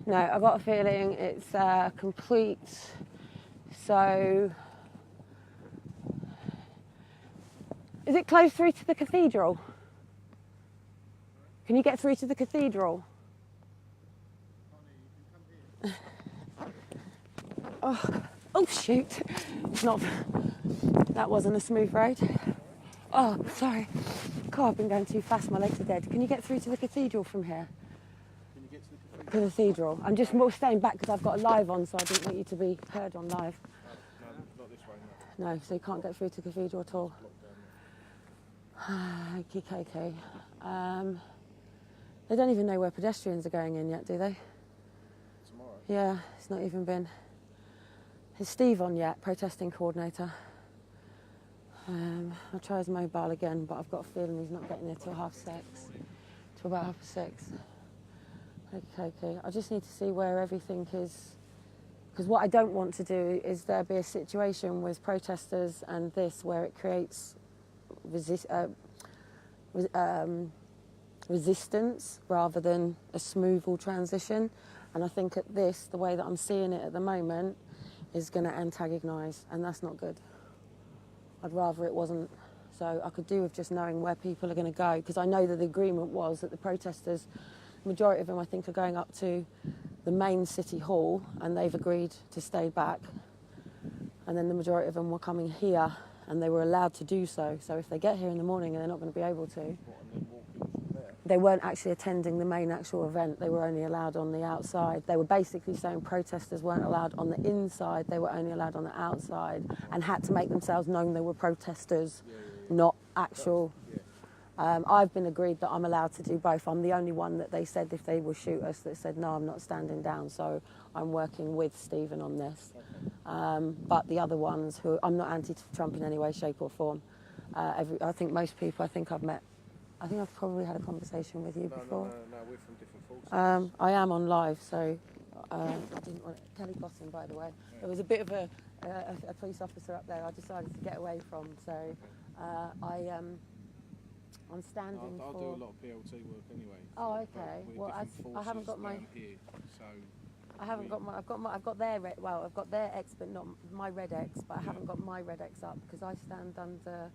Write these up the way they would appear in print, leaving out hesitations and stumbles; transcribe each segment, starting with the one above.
No, I've got a feeling it's complete. So, is it close through to the cathedral? Can you get through to the cathedral? Oh shoot! Not. That wasn't a smooth road. Oh, sorry. God, I've been going too fast. My legs are dead. Can you get through to the cathedral from here? Can you get to the cathedral? To the cathedral. I'm just more staying back because I've got a live on, so I didn't want you to be heard on live. No, not this way, no. No, so you can't get through to the cathedral at all. Okay. They don't even know where pedestrians are going in yet, do they? Tomorrow? Yeah, it's not even been. Is Steve on yet, protesting coordinator? I'll try his mobile again, but I've got a feeling he's not getting there till 6:30. Till about 6:30. Okay. I just need to see where everything is. Because what I don't want to do is there be a situation with protesters and this where it creates resistance rather than a smooth transition. And I think at this, the way that I'm seeing it at the moment, is going to antagonise, and that's not good. I'd rather it wasn't. So I could do with just knowing where people are going to go, because I know that the agreement was that the protesters, majority of them I think are going up to the main city hall, and they've agreed to stay back. And then the majority of them were coming here, and they were allowed to do so. So if they get here in the morning and they're not going to be able to, they weren't actually attending the main actual event. They were only allowed on the outside. They were basically saying protesters weren't allowed on the inside. They were only allowed on the outside, and had to make themselves known they were protesters, not actual. I've been agreed that I'm allowed to do both. I'm the only one that they said if they will shoot us that said, no, I'm not standing down. So I'm working with Stephen on this. But the other ones who, I'm not anti-Trump in any way, shape or form. I think most people I've met, I think I've probably had a conversation with you before. No, we're from different forces. I am on live, so I didn't want Kelly Boston, by the way. Yeah. There was a bit of a police officer up there I decided to get away from, so I'm standing I'll for... do a lot of PLT work anyway. Oh, okay. Well, I haven't got my... Here, so I've got their X, but not my Red X. But I haven't got my Red X up because I stand under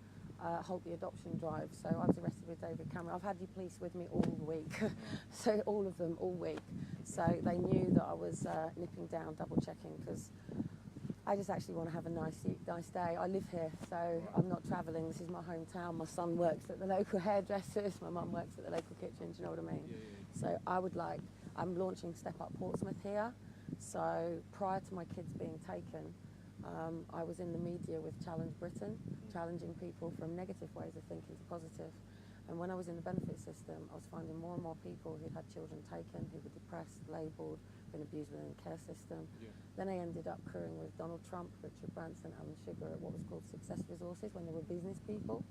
Halt the Adoption Drive. So I was arrested with David Cameron. I've had the police with me all week, so all of them all week. So they knew that I was nipping down, double checking, because I just actually want to have a nice day. I live here, so I'm not travelling. This is my hometown. My son works at the local hairdressers. My mum works at the local kitchen. Do you know what I mean? So I'm launching Step Up Portsmouth here. So prior to my kids being taken, I was in the media with Challenge Britain, challenging people from negative ways of thinking to positive. And when I was in the benefit system, I was finding more and more people who'd had children taken, who were depressed, labelled, been abused within the care system. Then I ended up crewing with Donald Trump, Richard Branson, Alan Sugar at what was called Success Resources when they were business people.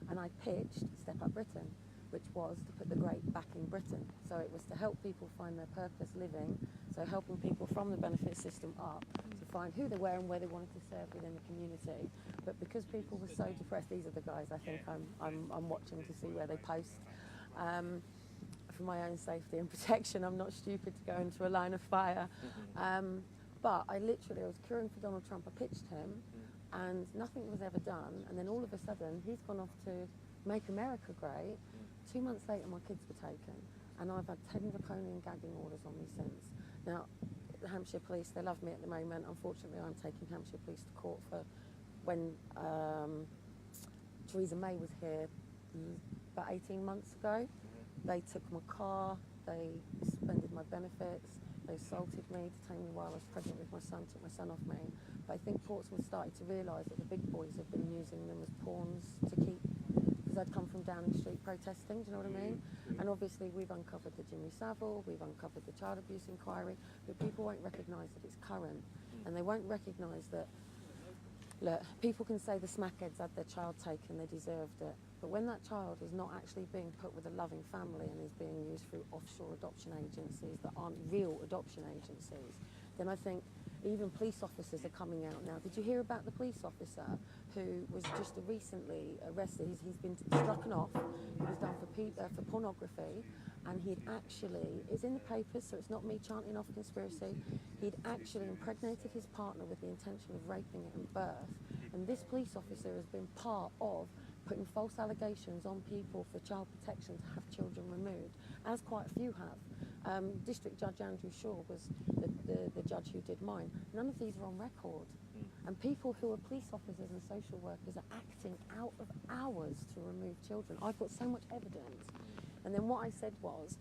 And I pitched Step Up Britain, which was to put the great back in Britain. So it was to help people find their purpose living, so helping people from the benefit system up to find who they were and where they wanted to serve within the community. But because people were so depressed, these are the guys I think I'm watching to see where they post. For my own safety and protection, I'm not stupid to go into a line of fire. But I was queuing for Donald Trump. I pitched him, and nothing was ever done. And then all of a sudden, he's gone off to make America great. 2 months later, my kids were taken, and I've had 10 draconian gagging orders on me since. Now, the Hampshire police, they love me at the moment. Unfortunately, I'm taking Hampshire police to court for when Theresa May was here about 18 months ago. They took my car, they suspended my benefits, they assaulted me, detained me while I was pregnant with my son, took my son off me. But I think Portsmouth started to realise that the big boys have been using them as pawns to keep, because I'd come from Downing Street protesting, do you know what I mean? And obviously we've uncovered the Jimmy Savile, we've uncovered the child abuse inquiry, but people won't recognise that it's current, and they won't recognise that, look, people can say the smackheads had their child taken, they deserved it. But when that child is not actually being put with a loving family and is being used through offshore adoption agencies that aren't real adoption agencies, then I think Even police officers are coming out now. Did you hear about the police officer who was just recently arrested? He's been struck off. It was done for pornography, and he'd actually, it's in the papers, so it's not me chanting off conspiracy, he'd actually impregnated his partner with the intention of raping it in birth. And this police officer has been part of putting false allegations on people for child protection to have children removed, as quite a few have. District Judge Andrew Shaw was the judge who did mine. None of these are on record. And people who are police officers and social workers are acting out of hours to remove children. I've got so much evidence. And then what I said was,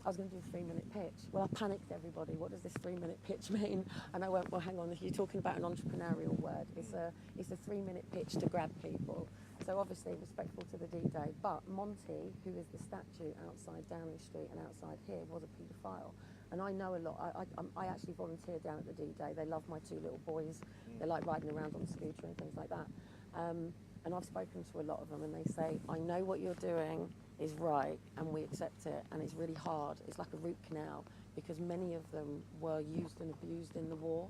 I was going to do a 3-minute pitch. Well, I panicked everybody. What does this 3-minute pitch mean? And I went, well, hang on, if you're talking about an entrepreneurial word, it's a 3-minute pitch to grab people. So obviously respectful to the D-Day. But Monty, who is the statue outside Downing Street and outside here, was a paedophile. And I know a lot. I actually volunteered down at the D-Day. They love my 2 little boys. They like riding around on the scooter and things like that. And I've spoken to a lot of them, and they say, I know what you're doing is right, and we accept it, and it's really hard. It's like a root canal, because many of them were used and abused in the war.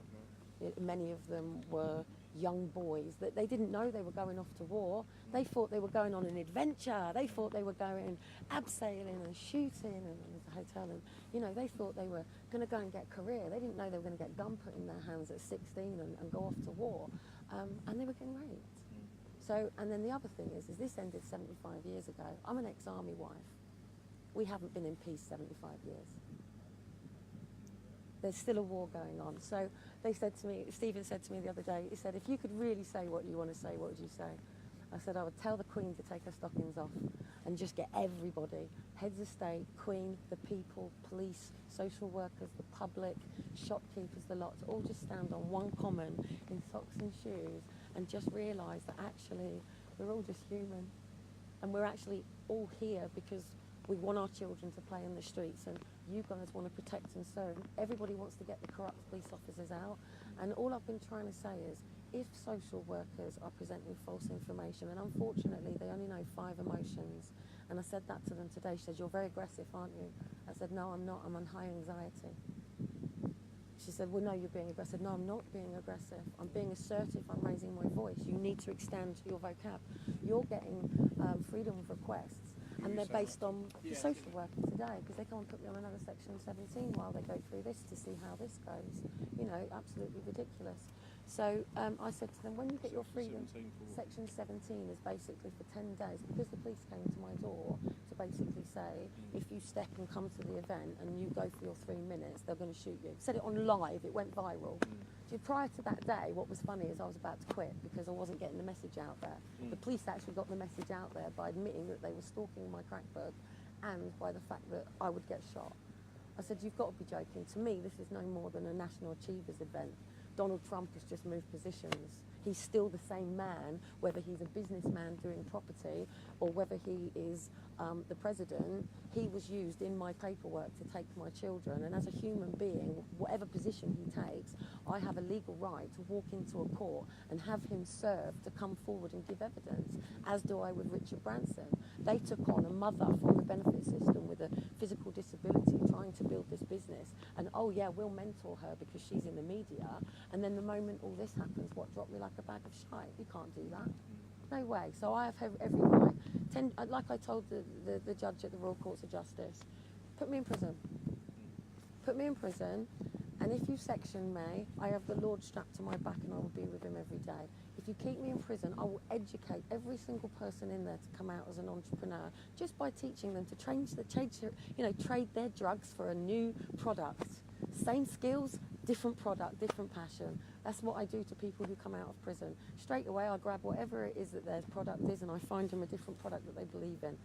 Many of them were young boys that they didn't know they were going off to war. They thought they were going on an adventure. They thought they were going abseiling and shooting, and there's a hotel, and you know, they thought they were going to go and get a career. They didn't know they were going to get a gun put in their hands at 16 and go off to war, and they were getting raped. So, and then the other thing is this ended 75 years ago. I'm an ex-army wife. We haven't been in peace 75 years. There's still a war going on. So they said to me, Stephen said to me the other day, he said, if you could really say what you want to say, what would you say? I said, I would tell the Queen to take her stockings off and just get everybody, heads of state, Queen, the people, police, social workers, the public, shopkeepers, the lot, to all just stand on one common in socks and shoes and just realise that actually we're all just human, and we're actually all here because we want our children to play in the streets, and you guys want to protect and serve. Everybody wants to get the corrupt police officers out, and all I've been trying to say is, if social workers are presenting false information, and unfortunately they only know 5 emotions, and I said that to them today, she said, you're very aggressive, aren't you? I said, no, I'm not, I'm on high anxiety. She said, well, no, you're being aggressive. No, I'm not being aggressive. I'm being assertive. I'm raising my voice. You need to extend your vocab. You're getting freedom of requests, and they're based on the social worker today, because they can't put me on another Section 17 while they go through this to see how this goes. You know, absolutely ridiculous. So I said to them, when you get your freedom, Section 17 is basically for 10 days, because the police came to my door to basically say, if you step and come to the event and you go for your 3 minutes, they're going to shoot you. Said it on live, it went viral. So prior to that day, what was funny is I was about to quit because I wasn't getting the message out there. The police actually got the message out there by admitting that they were stalking my crack book, and by the fact that I would get shot. I said, you've got to be joking. To me, this is no more than a National Achievers event. Donald Trump has just moved positions. He's still the same man, whether he's a businessman doing property or whether he is the president. He was used in my paperwork to take my children, and as a human being, whatever position he takes, I have a legal right to walk into a court and have him served to come forward and give evidence, as do I with Richard Branson. They took on a mother from the benefit system with a physical disability trying to build this business, and oh yeah, we'll mentor her because she's in the media, and then the moment all this happens, what, drop me like a bag of shite? You can't do that. No way. So I have every right. Like I told the judge at the Royal Courts of Justice, put me in prison. Put me in prison, and if you section me, I have the Lord strapped to my back and I will be with him every day. If you keep me in prison, I will educate every single person in there to come out as an entrepreneur, just by teaching them to trade their drugs for a new product. Same skills, different product, different passion. That's what I do to people who come out of prison. Straight away, I grab whatever it is that their product is, and I find them a different product that they believe in.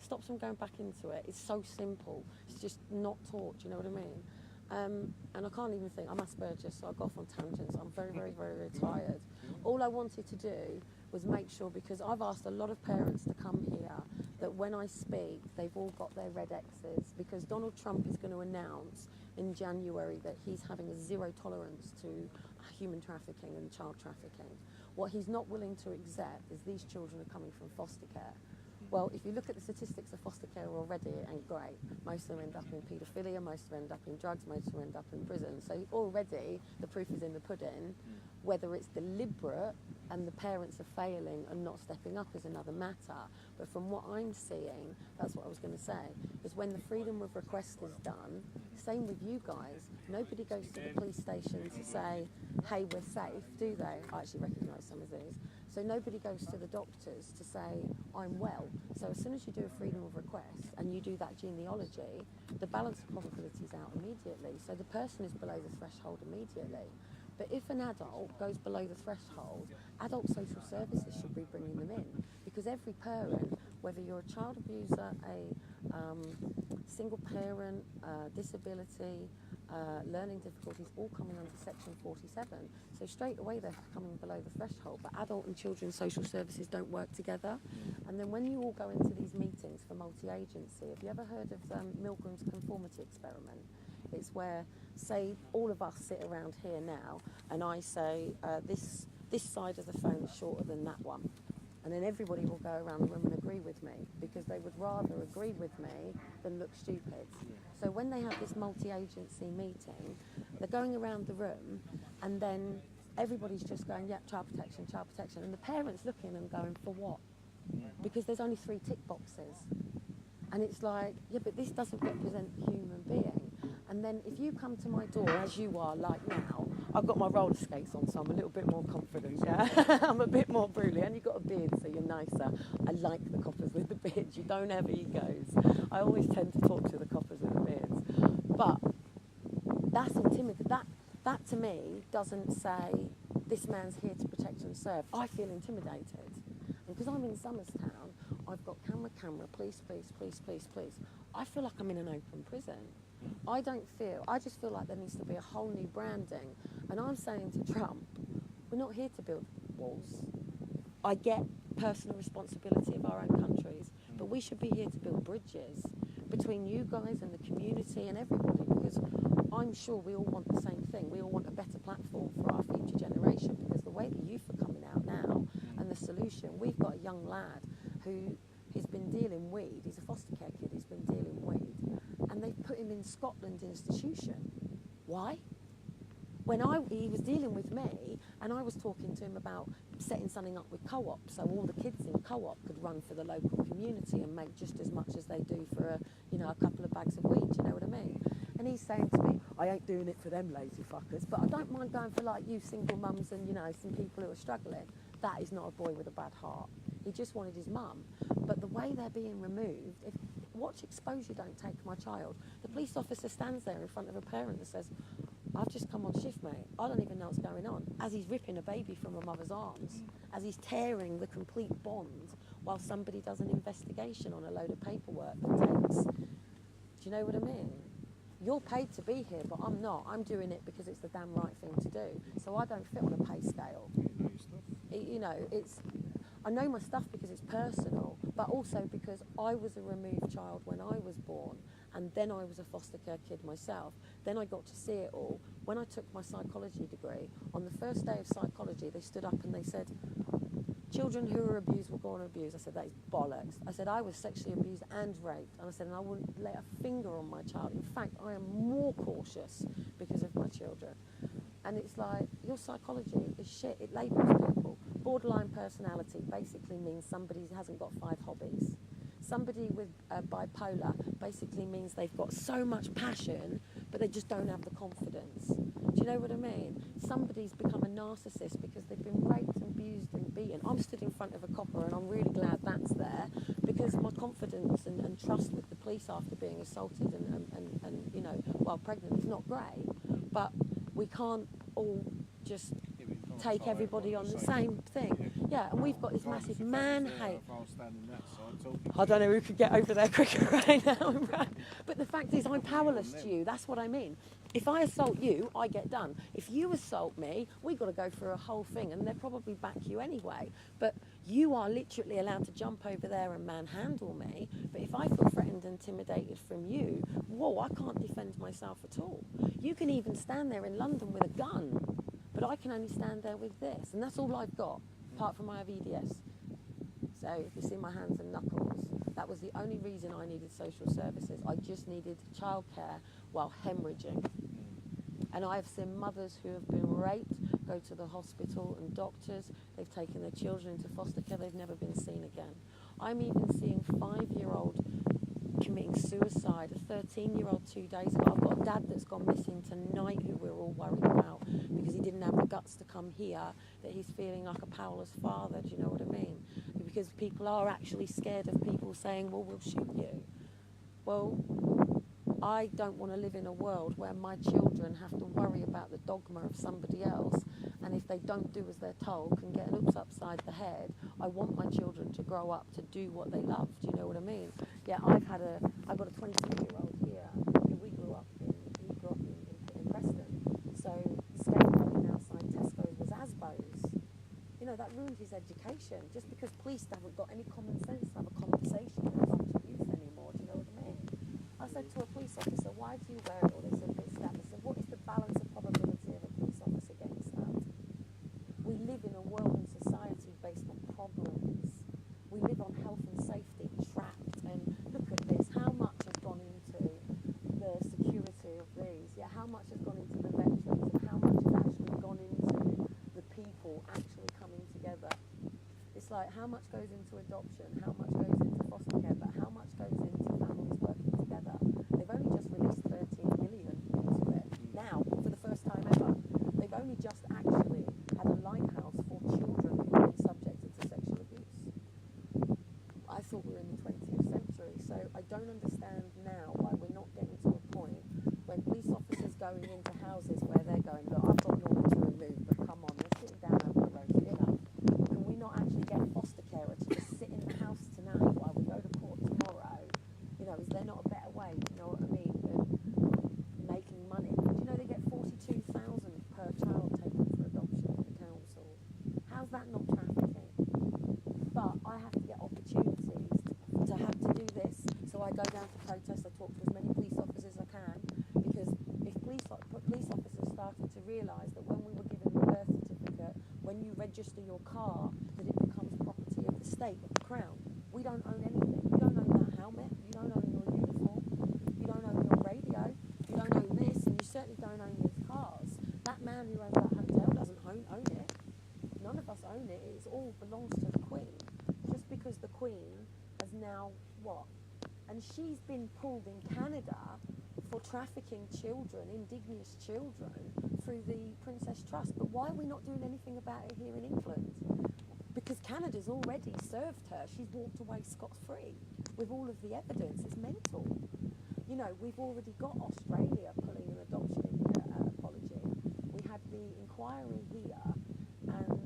Stops them going back into it. It's so simple. It's just not taught, you know what I mean? And I can't even think. I'm Asperger's, so I go off on tangents. I'm very, very, very, very tired. All I wanted to do was make sure, because I've asked a lot of parents to come here, that when I speak, they've all got their red X's, because Donald Trump is going to announce in January that he's having a zero tolerance to human trafficking and child trafficking. What he's not willing to accept is these children are coming from foster care. Well, if you look at the statistics of foster care already, it ain't great. Most of them end up in paedophilia, most of them end up in drugs, most of them end up in prison. So already the proof is in the pudding. Whether it's deliberate and the parents are failing and not stepping up is another matter. But from what I'm seeing, that's what I was going to say, is when the freedom of request is done, same with you guys, nobody goes to the police station to say, hey, we're safe, do they? I actually recognise some of these. So nobody goes to the doctors to say, I'm well. So as soon as you do a freedom of request and you do that genealogy, the balance of probability is out immediately. So the person is below the threshold immediately. But if an adult goes below the threshold, adult social services should be bringing them in. Because every parent, whether you're a child abuser, a single parent, disability, learning difficulties, all coming under Section 47. So straight away they're coming below the threshold. But adult and children's social services don't work together. And then when you all go into these meetings for multi-agency, have you ever heard of Milgram's conformity experiment? It's where, say, all of us sit around here now, and I say, this side of the phone is shorter than that one. And then everybody will go around the room and agree with me, because they would rather agree with me than look stupid. So when they have this multi-agency meeting, they're going around the room, and then everybody's just going, yeah, child protection. And the parents looking and going, for what? Because there's only 3 tick boxes. And it's like, yeah, but this doesn't represent the human being. And then if you come to my door, as you are, like now, I've got my roller skates on, so I'm a little bit more confident, yeah? I'm a bit more burly, and you've got a beard, so you're nicer. I like the coppers with the beards. You don't have egos. I always tend to talk to the coppers with the beards. But that's intimidating. That to me doesn't say, this man's here to protect and serve. I feel intimidated. And because I'm in Somerstown, I've got camera, police. I feel like I'm in an open prison. I just feel like there needs to be a whole new branding. And I'm saying to Trump, we're not here to build walls. I get personal responsibility of our own countries, but we should be here to build bridges between you guys and the community and everybody, because I'm sure we all want the same thing. We all want a better platform for our future generation, because the way the youth are coming out now and the solution, we've got a young lad who has been dealing weed. He's a foster care kid, he's been dealing weed. And they've put him in Scotland institution. Why? When he was dealing with me, and I was talking to him about setting something up with co-op, so all the kids in co-op could run for the local community and make just as much as they do for a couple of bags of weed, you know what I mean? And he's saying to me, I ain't doing it for them lazy fuckers, but I don't mind going for like you single mums and, some people who are struggling. That is not a boy with a bad heart. He just wanted his mum. But the way they're being removed, watch Exposure Don't Take My Child. The police officer stands there in front of a parent that says, I've just come on shift, mate. I don't even know what's going on. As he's ripping a baby from a mother's arms, as he's tearing the complete bond while somebody does an investigation on a load of paperwork that takes. Do you know what I mean? You're paid to be here, but I'm not. I'm doing it because it's the damn right thing to do. So I don't fit on a pay scale. I know my stuff because it's personal, but also because I was a removed child when I was born, and then I was a foster care kid myself. Then I got to see it all. When I took my psychology degree, on the first day of psychology, they stood up and they said, children who are abused will go on abuse. I said, that is bollocks. I said, I was sexually abused and raped. And I said, and I wouldn't lay a finger on my child. In fact, I am more cautious because of my children. And it's like, your psychology is shit. It labels people. Borderline personality basically means somebody who hasn't got 5 hobbies. Somebody with bipolar basically means they've got so much passion, but they just don't have the confidence. Do you know what I mean? Somebody's become a narcissist because they've been raped, abused and beaten. I'm stood in front of a copper and I'm really glad that's there, because my confidence and trust with the police after being assaulted and while pregnant is not great. But we can't all just take everybody on the same thing. Yeah, and we've got this massive man hate. I don't know who could get over there quicker right now. But the fact is, I'm powerless to you. That's what I mean. If I assault you, I get done. If you assault me, we've got to go through a whole thing, and they'll probably back you anyway. But you are literally allowed to jump over there and manhandle me. But if I feel threatened and intimidated from you, whoa, I can't defend myself at all. You can even stand there in London with a gun, but I can only stand there with this, and that's all I've got, apart from I have EDS. So if you see my hands and knuckles, That was the only reason I needed social services. I just needed childcare while hemorrhaging. And I've seen mothers who have been raped go to the hospital, and doctors, they've taken their children into foster care, they've never been seen again. I'm even seeing 5-year-old committing suicide, a 13-year-old 2 days ago. I've got a dad that's gone missing tonight who we're all worried about because he didn't have the guts to come here, that he's feeling like a powerless father, do you know what I mean? Because people are actually scared of people saying, well, we'll shoot you. Well, I don't want to live in a world where my children have to worry about the dogma of somebody else, and if they don't do as they're told, can get an oops upside the head. I want my children to grow up to do what they love. Do you know what I mean? Yeah, I've got a 22-year-old here who he grew up in Preston. So skateboarding outside Tesco's was Asbo's. You know, that ruined his education just because police haven't got any common sense to have a conversation with a bunch of youth anymore. Do you know what I mean? I said to a police officer, why do you wear it all? They said, it's stabbed. I said, what is the balance of probability of a police officer getting stabbed? We live in a world and society based on problems. We live on health and safety, trapped. And look at this, how much has gone into the security of these? Yeah, how much has gone into the veterans, and how much has actually gone into the people actually coming together? It's like how much goes into adoption, how much goes into foster care, but how much goes into families working together? They've only just released 13 million into it. Now, for the first time ever, they've only just actually had a lighthouse for children who've been subjected to sexual abuse. I thought we were in the 20th century, so I don't understand now why we're not getting to a point when police officers going into houses where they're going, look, I've got your to remove, but come on, they're sitting down over the road for dinner. Can we not actually get a foster carer to just sit in the house tonight while we go to court tomorrow? You know, is there not a better way, you know what I mean, than making money? Do you know they get 42,000 per child taken for adoption in the council? How's that not trafficking? But I have to get opportunities to have to do this, so I go down to protest, I talk to as many police officers as I can, because if police officers started to realise that when we were given the birth certificate, when you register your car, that it becomes property of the state, of the crown. We don't own anything. You don't own that helmet, you don't own your uniform, you don't own your radio, you don't own this, and you certainly don't own these cars. That man who owns that hotel doesn't own it. None of us own it. It all belongs to the Queen. Just because the Queen has now, what? And she's been pulled in Canada for trafficking children, indigenous children, through the Princess Trust. But why are we not doing anything about it here in England? Because Canada's already served her. She's walked away scot-free with all of the evidence. It's mental. You know, we've already got Australia pulling an adoption apology. We had the inquiry here, and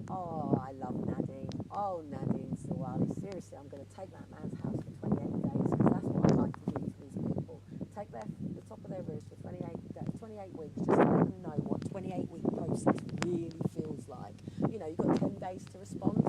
oh, I love Nadine. Oh, Nadine Sawali. Seriously, I'm going to take that man's house for 28 days, because that's what I like to do to these people. Take the top of their roofs for 28 weeks, just to let them know what 28-week process really feels like. You know, you've got 10 days to respond.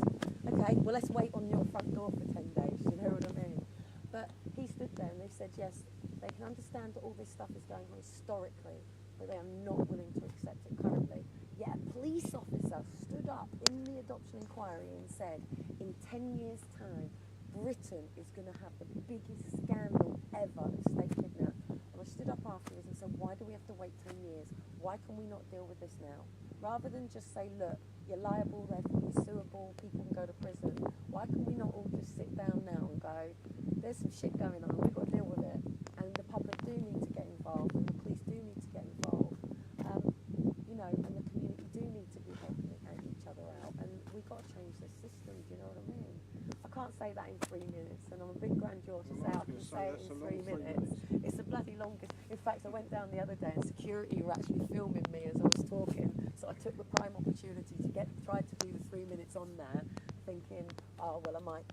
Okay, well, let's wait on your front door for 10 days, you know what I mean? But he stood there and they said, yes, they can understand that all this stuff is going on historically, but they are not willing to accept it currently. Yet a police officer stood up in the adoption inquiry and said, in 10 years' time, Britain is going to have the biggest scandal ever of state kidnap. And I stood up afterwards and said, why do we have to wait 10 years? Why can we not deal with this now? Rather than just say, look, you're liable, you're suable, people can go to prison. Why can we not all just sit down now and go, there's some shit going on, we've got to deal with it. And the public do need to get involved, and the police do need to get involved. You know, and the community do need to be helping each other out. And we've got to change this system, do you know what I mean? I can't say that in 3 minutes, and I'm a bit grandeur to say I can say it in 3 minutes. It's the bloody longest. In fact, I went down the other day and security were actually filming me as I was talking, so I took the prime opportunity to try to do the 3 minutes on there, thinking, oh, well, I might,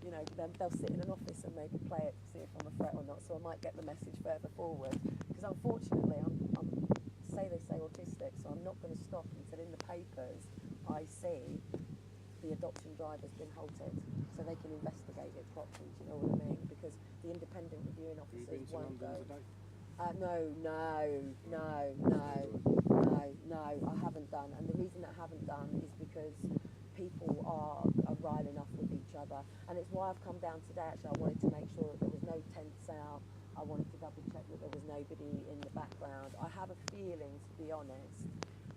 you know, they'll sit in an office and maybe play it to see if I'm a threat or not, so I might get the message further forward. Because unfortunately, they say autistic, so I'm not going to stop until in the papers I see the adoption drive has been halted, so they can investigate it properly, do you know what I mean? Because the independent reviewing officers won't go. No, I haven't done, and the reason I haven't done is because people are riling up with each other, and it's why I've come down today. Actually, I wanted to make sure that there was no tents out. I wanted to double check that there was nobody in the background. I have a feeling, to be honest,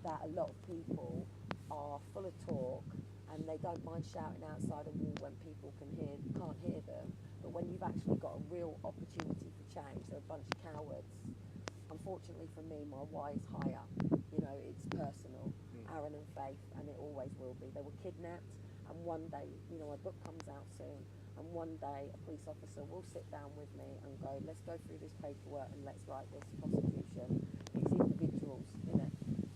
that a lot of people are full of talk and they don't mind shouting outside a wall when people can't hear them. But when you've actually got a real opportunity for change, they're a bunch of cowards. Unfortunately for me, my why is higher. You know, it's personal. Aaron and Faith, and it always will be. They were kidnapped, and one day, you know, my book comes out soon, and one day a police officer will sit down with me and go, let's go through this paperwork and let's write this prosecution. It's individuals,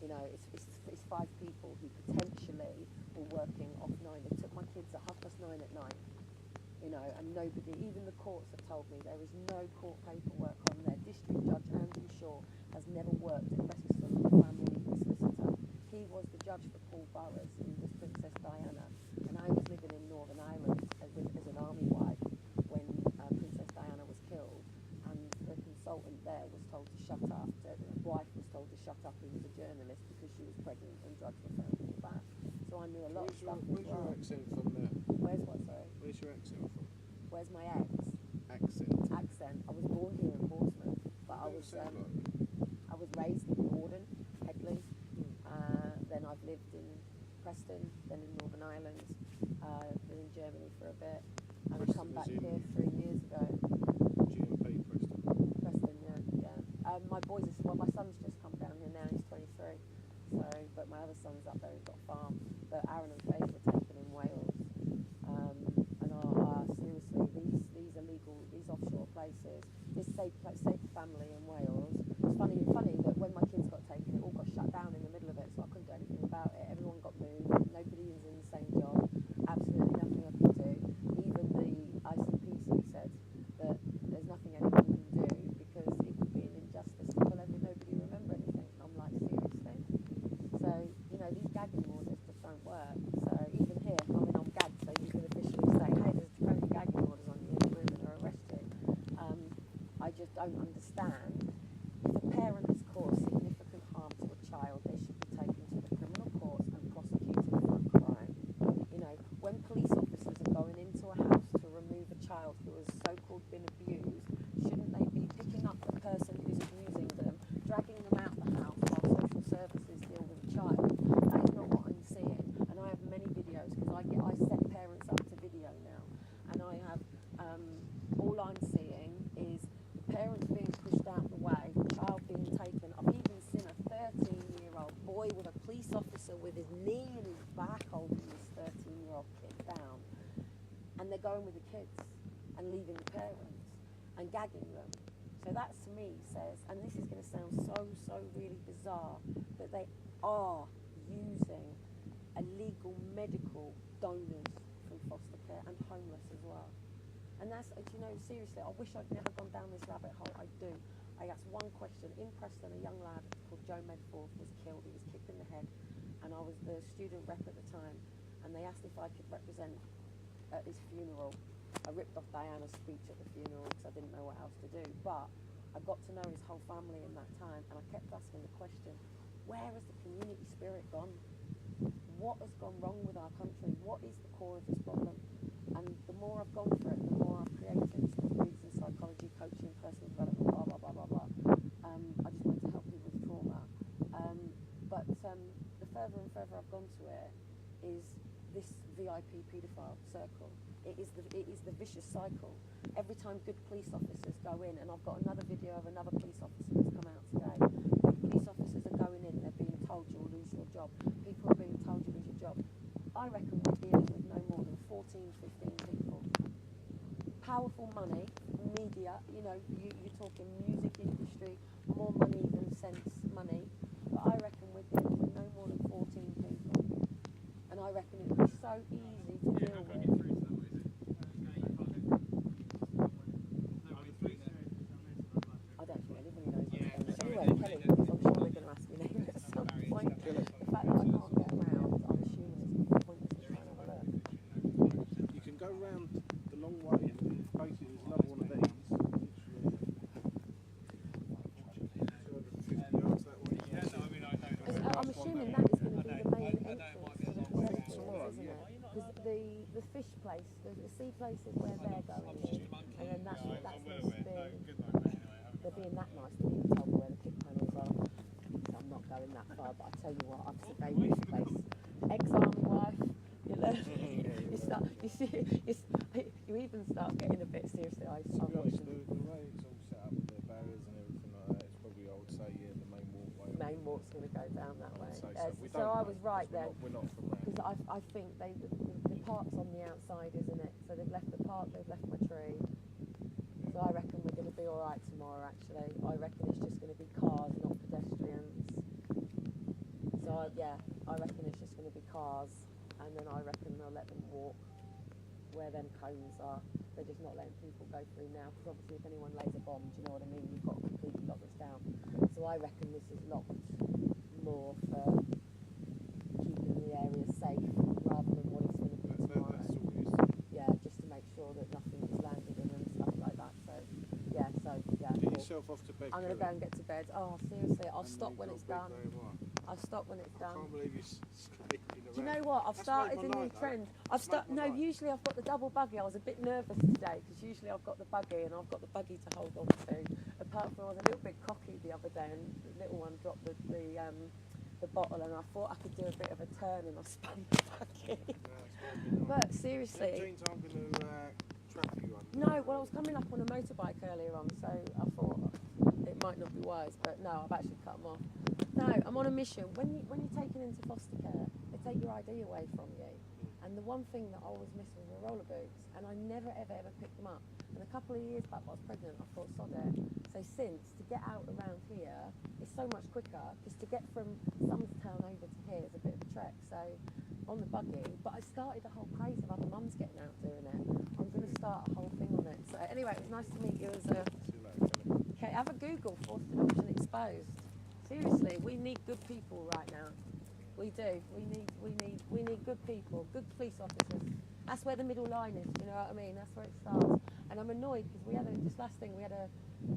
you know, it's 5 people who potentially were working off 9. They took my kids at 9:30 at night. You know, and nobody, even the courts have told me there is no court paperwork on there. District Judge Andrew Shaw has never worked at Westminster as a family solicitor. He was the judge for Paul Burroughs in this Princess Diana, and I was living in Northern Ireland as an army wife when Princess Diana was killed, and the consultant there was told to shut up. The wife was told to shut up, who was a journalist, because she was pregnant and drugs were found in the bath. So I knew a lot of stuff as well. Where's your accent from there? Where's what, sorry? Where's your accent from? Where's my ex? Accent. I was born here in Portsmouth, but I was raised in Gordon, Headley. Then I've lived in Preston, then in Northern Ireland, been in Germany for a bit, and I come back here 3 years ago. GMP Preston. Preston, yeah. My my son's just come down here now. He's 23. So, but my other son's up there. He's got a farm. But Aaron and Faith were taken in Wales. Seriously, these illegal, these offshore places, this safe family in Wales. It's funny that when my kids got taken, it all got shut down in the middle of it, so I couldn't do anything about it. Everyone got moved. Nobody is in the same job. Absolutely nothing I could do. Even the ICPC said that there's nothing anyone can do because it would be an injustice to nobody remember anything. And I'm like, seriously? So, you know, these gagging orders just don't work. So even here, I mean, I'm gagged, so you could officially say, hey, there's draconian gagging orders on you, we're going to arrest you. I just don't understand. If a parent has caused significant harm to a child, they should be taken to the criminal courts and prosecuted for a crime. You know, when police officers are going into a house to remove a child who has so-called been abused, shouldn't they be picking up the person who's abusing them, dragging them out the house while social services deal with the child? That is not what I'm seeing. And I have many videos, because I set parents up to video now, and I have, all I'm seeing is the parents being pushed out the way, the child being taken. I've even seen a 13-year-old boy with a police officer with his knee in his back holding this 13-year-old kid down. And they're going with the kids and leaving the parents and gagging them. So that to me says, and this is going to sound so really bizarre, that they are using illegal medical donors from foster care and homeless as well. And that's, you know, seriously, I wish I'd never gone down this rabbit hole. I do. I asked one question. In Preston, a young lad called Joe Medford was killed. He was kicked in the head, and I was the student rep at the time, and they asked if I could represent at his funeral. I ripped off Diana's speech at the funeral because I didn't know what else to do, but I got to know his whole family in that time, and I kept asking the question, where has the community spirit gone? What has gone wrong with our country? What is the core of this problem? And the more I've gone for it, the more I've created degrees in psychology, coaching, personal development, blah, blah, blah, blah, blah. I just wanted to help people with trauma. But the further and further I've gone to it is this VIP paedophile circle. It is the vicious cycle. Every time good police officers go in, and I've got another video of another police officer that's come out today. Good police officers are going in, they're being told you'll lose your job. People are being told you lose your job. I reckon we're dealing with no more than 14, 15 people. Powerful money, media, you know, you're talking music industry, more money than sense money. But I reckon we're dealing with no more than 14 people. And I reckon it would be so easy to deal with. I don't think anybody knows what's going on. Anyway, Kelly, because I'm sure they're going to ask me name at some point. The fact that I can't get around, I'm assuming it's pointless to try and have a look. You can go round the long way, and basically there's another one of these. fish place, the sea place is where they're going in, and then that's supposed to be. They're being that nice, they even told me where the kick panels are. So I'm not going that far, but I tell you what, I've surveyed this place. Ex-army wife, you learn, you start, you see, you even start getting a bit seriously. I'm The watching. way it's all set up with their barriers and everything like that, it's probably, I would say, yeah, the main walkway. Main walk's going to go down that way. So I was right then. We're not from there. Because I think the park's on the outside, isn't it? So they've left the park, they've left my tree. So I reckon we're going to be all right tomorrow, actually. I reckon it's just going to be cars, not pedestrians. So, I reckon it's just going to be cars. And then I reckon they'll let them walk where them cones are. They're just not letting people go through now. Because obviously if anyone lays a bomb, do you know what I mean? You've got to completely lock this down. So I reckon this is locked more for keeping the area safe rather than what it's going to be tomorrow. That's all it is. Yeah, just to make sure that nothing is landed in and stuff like that. So yeah. Get yourself off to bed. I'm going to go and get to bed. Oh, seriously, I'll stop when it's done. I'll stop when it's I done. can't believe you're sleeping around. Do you know what? I've started a new trend. Usually I've got the double buggy. I was a bit nervous today because usually I've got the buggy and I've got the buggy to hold on to. Apart from I was a little bit cocky the other day and the little one dropped the bottle and I thought I could do a bit of a turn and I spun the buggy. But seriously. Jeans aren't going to trap you on. No, well I was coming up on a motorbike earlier on, so I thought it might not be wise, but no, I've actually cut them off. No, I'm on a mission. When you're taken into foster care, they take your ID away from you. And the one thing that I always miss was my roller boots, and I never ever picked them up. And a couple of years back when I was pregnant, I thought, sod it. So since, to get out around here is so much quicker, because to get from Town over to here is a bit of a trek. So on the buggy, but I started a whole craze of other mums getting out doing it. I'm going to start a whole thing on it. So anyway, it was nice to meet you as a... Okay, have a Google, forced adoption exposed. Seriously, we need good people right now. We do. We need good people, good police officers. That's where the middle line is. You know what I mean? That's where it starts. And I'm annoyed because we had a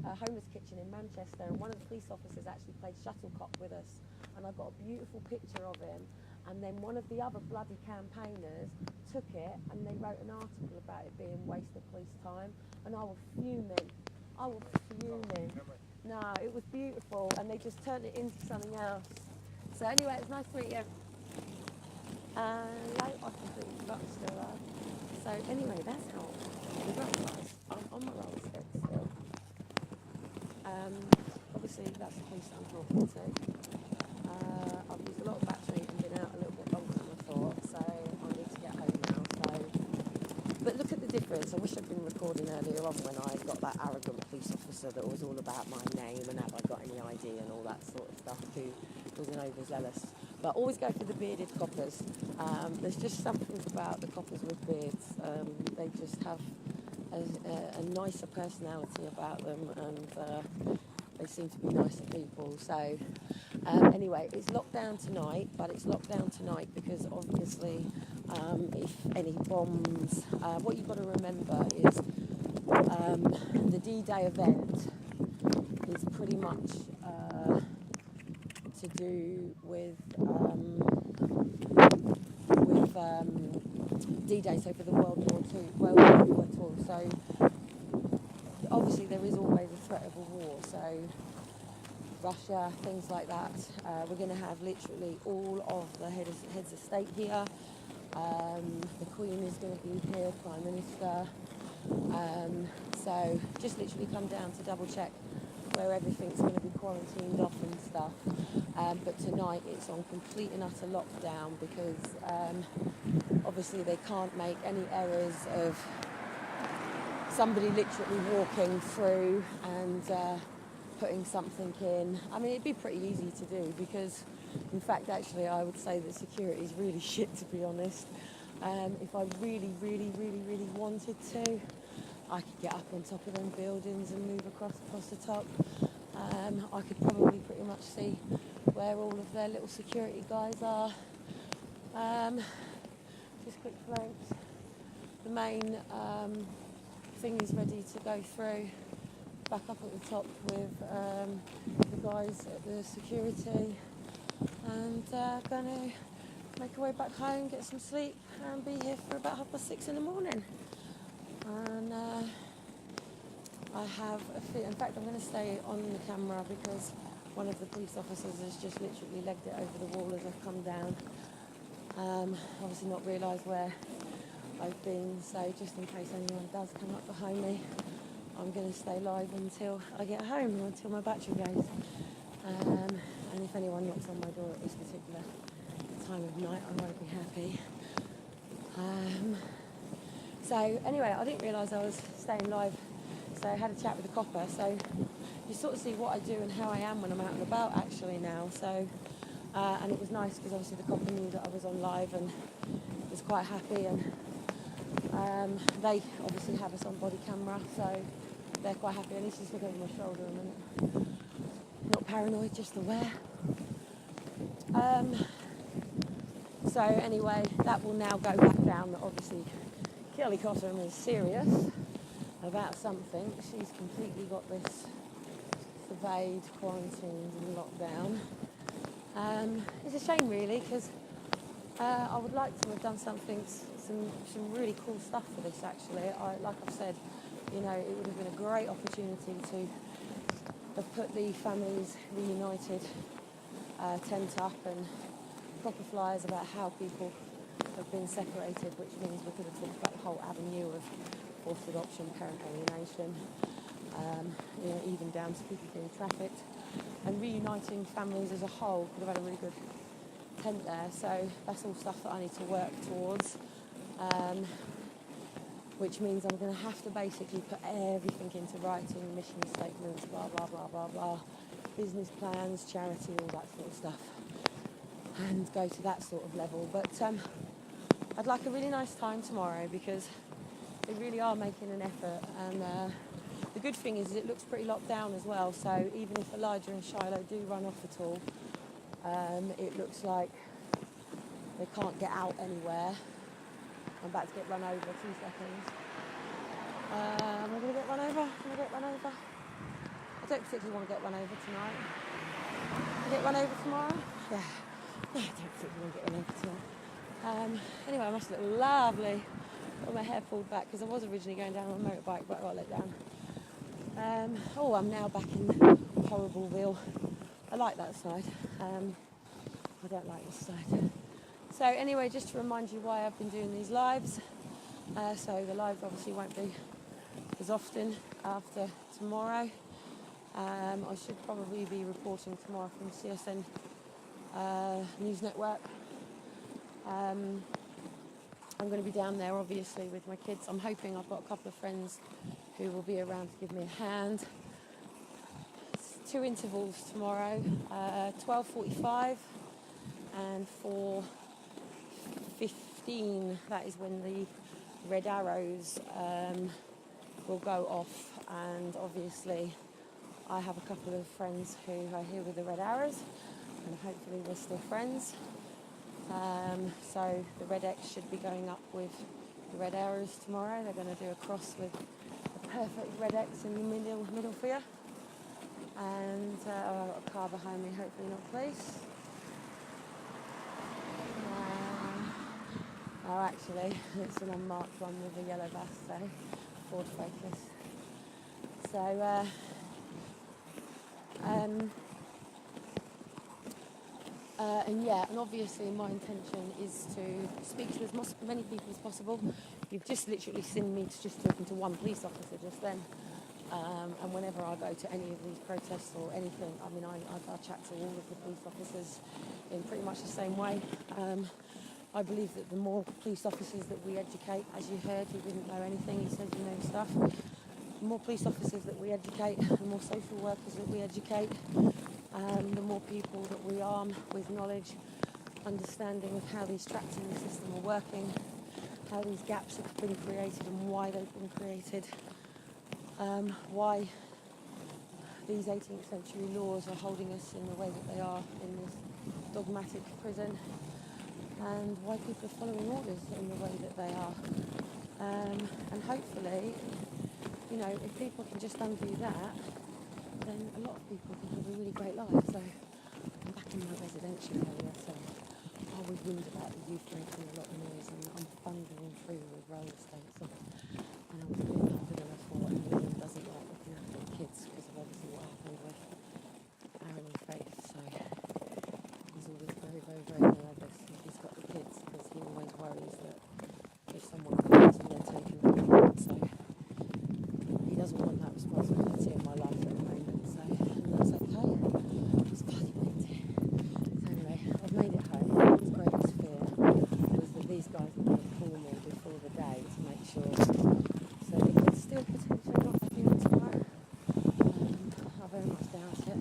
homeless kitchen in Manchester, and one of the police officers actually played shuttlecock with us, and I got a beautiful picture of him. And then one of the other bloody campaigners took it, and they wrote an article about it being waste of police time, and I was fuming. No, it was beautiful, and they just turned it into something else. So anyway, it was nice to meet you. Late, I completely forgot still there. So anyway, that's how we got nice. I'm on my roller stick still. Obviously, that's the police I'm talking to. I've used a lot of battery and been out a little bit longer than I thought, so I need to get home now. But look at the difference. I wish I'd been recording earlier on when I got that arrogant police officer that was all about my name and have I got any ID and all that sort of stuff, who was an overzealous. But always go for the bearded coppers. There's just something about the coppers with beards. They just have a nicer personality about them, and they seem to be nicer people. So anyway, it's locked down tonight, but it's locked down tonight because obviously if any bombs, what you've got to remember is the D-Day event is pretty much to do with D-Day, so for the World War II. So obviously there is always a threat of a war, so Russia, things like that. We're going to have literally all of the heads of state here. The Queen is going to be here, Prime Minister. So just literally come down to double check where everything's going to be quarantined off and stuff. But tonight it's on complete and utter lockdown because obviously they can't make any errors of somebody literally walking through and putting something in. I mean, it'd be pretty easy to do because, in fact, actually, I would say that security is really shit, to be honest. If I really wanted to, I could get up on top of them buildings and move across the top. I could probably pretty much see where all of their little security guys are. Just quick flanks. The main thing is ready to go through. Back up at the top with the guys at the security, and going to make our way back home, get some sleep, and be here for about 6:30 in the morning. And I have a fit. In fact, I'm going to stay on the camera because one of the police officers has just literally legged it over the wall as I've come down. Obviously not realised where I've been, so just in case anyone does come up behind me, I'm going to stay live until I get home, until my battery goes. And if anyone knocks on my door at this particular time of night, I won't be happy. So anyway, I didn't realise I was staying live, so I had a chat with the copper. So you sort of see what I do and how I am when I'm out and about actually now. So and it was nice because obviously the copper knew that I was on live and was quite happy, and they obviously have us on body camera, so they're quite happy. At least just look over my shoulder a minute. Not paranoid, just aware. So anyway, that will now go back down. That obviously Kelly Cotton is serious about something. She's completely got this surveyed, quarantined and locked down. It's a shame really, because I would like to have done some really cool stuff for this actually. Like I've said, you know, it would have been a great opportunity to have put the families reunited tent up and proper flyers about how people have been separated, which means we could have talked about the whole avenue of forced adoption, parent alienation, you know, even down to people being trafficked, and reuniting families as a whole. Could have had a really good tent there. So that's all stuff that I need to work towards, which means I'm going to have to basically put everything into writing, mission statements, blah blah blah blah blah, business plans, charity, all that sort of stuff, and go to that sort of level. But I'd like a really nice time tomorrow because they really are making an effort, and the good thing is it looks pretty locked down as well, so even if Elijah and Shiloh do run off at all, it looks like they can't get out anywhere. I'm about to get run over, 2 seconds. Am I going to get run over? Can I get run over? I don't particularly want to get run over tonight. Get run over tomorrow? Yeah. No, I don't particularly want to get run over tonight. Anyway, I must look lovely. Got my hair pulled back because I was originally going down on a motorbike, but I got let down. I'm now back in Horribleville. I like that side. I don't like this side. So anyway, just to remind you why I've been doing these lives. So the lives obviously won't be as often after tomorrow. I should probably be reporting tomorrow from CSN News Network. I'm going to be down there obviously with my kids. I'm hoping I've got a couple of friends who will be around to give me a hand. It's 2 intervals tomorrow, 12:45 and 4:15. That is when the red arrows will go off, and obviously I have a couple of friends who are here with the red arrows, and hopefully we're still friends. So the red X should be going up with the red arrows tomorrow. They're going to do a cross with a perfect red X in the middle for you. And I've got a car behind me, hopefully not police. Oh, actually, it's an unmarked one with a yellow bus, so Ford Focus. So, and obviously my intention is to speak to as many people as possible. You've just literally seen me just talking to one police officer just then. And whenever I go to any of these protests or anything, I mean, I chat to all of the police officers in pretty much the same way. I believe that the more police officers that we educate, as you heard, he didn't know anything, he says you know stuff. The more police officers that we educate, the more social workers that we educate, the more people that we arm with knowledge, understanding of how these traps in the system are working, how these gaps have been created and why they've been created, why these 18th century laws are holding us in the way that they are in this dogmatic prison, and why people are following orders in the way that they are. And hopefully, you know, if people can just undo that, then a lot of people can have a really great life. So I'm back in my residential area, so I'll be wind about the youth making a lot of noise, and I'm thundering through with roller skates on, and I'm feeling under the thought, and William doesn't like looking after the kids because of obviously what happened with Aaron and Faith, so he's always very, very, very nervous if he's got the kids, because he always worries that if someone comes and they're taken away, so he doesn't want that responsibility in my life at the moment, so, and that's okay. It's bloody windy. So anyway, I've made it home. His greatest fear was that these guys were going to call me before the day to make sure, so they could still potentially not have you tomorrow. I very much doubt it.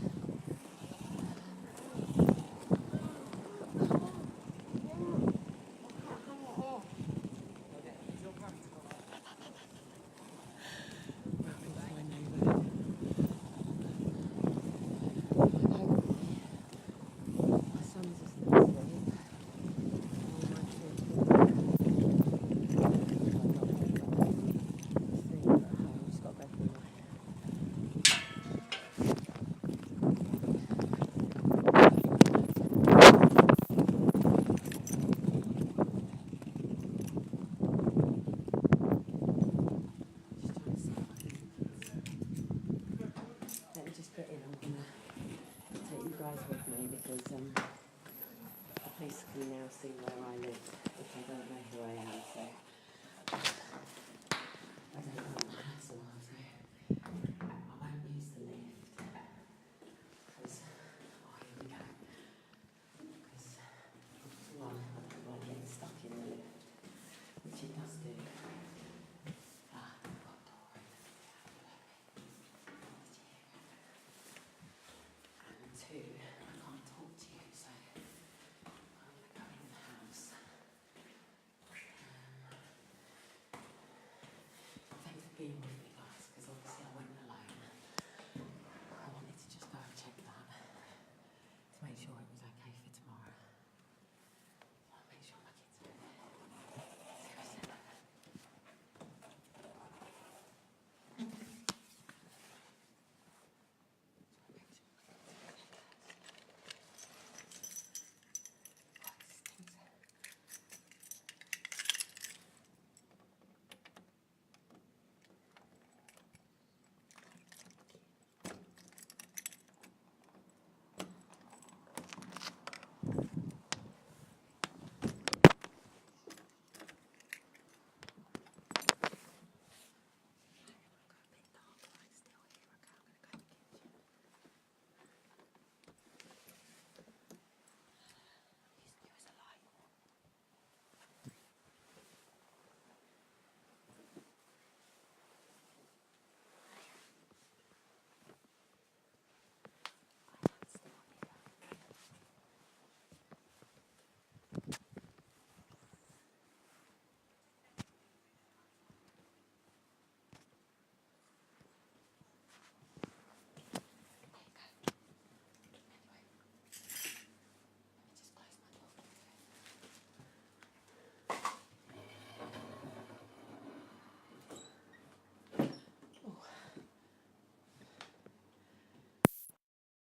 Let me just get in. I'm going to take you guys with me because I basically now see where I live if I don't know who I am. So I don't know the hassle. So I won't use the lift because, oh, here we go. Because, one, I don't like getting stuck in the lift, which it does do. Two, I can't talk to you, so I'm going to go in the house. Thanks for being with me, guys, because obviously I went alone. I wanted to just go and check that to make sure it was okay for tomorrow. I'll make sure my kids are okay. Seriously.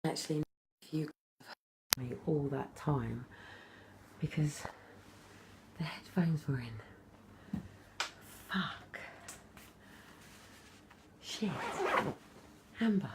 Actually, if you me all that time because the headphones were in. Fuck. Shit. Amber.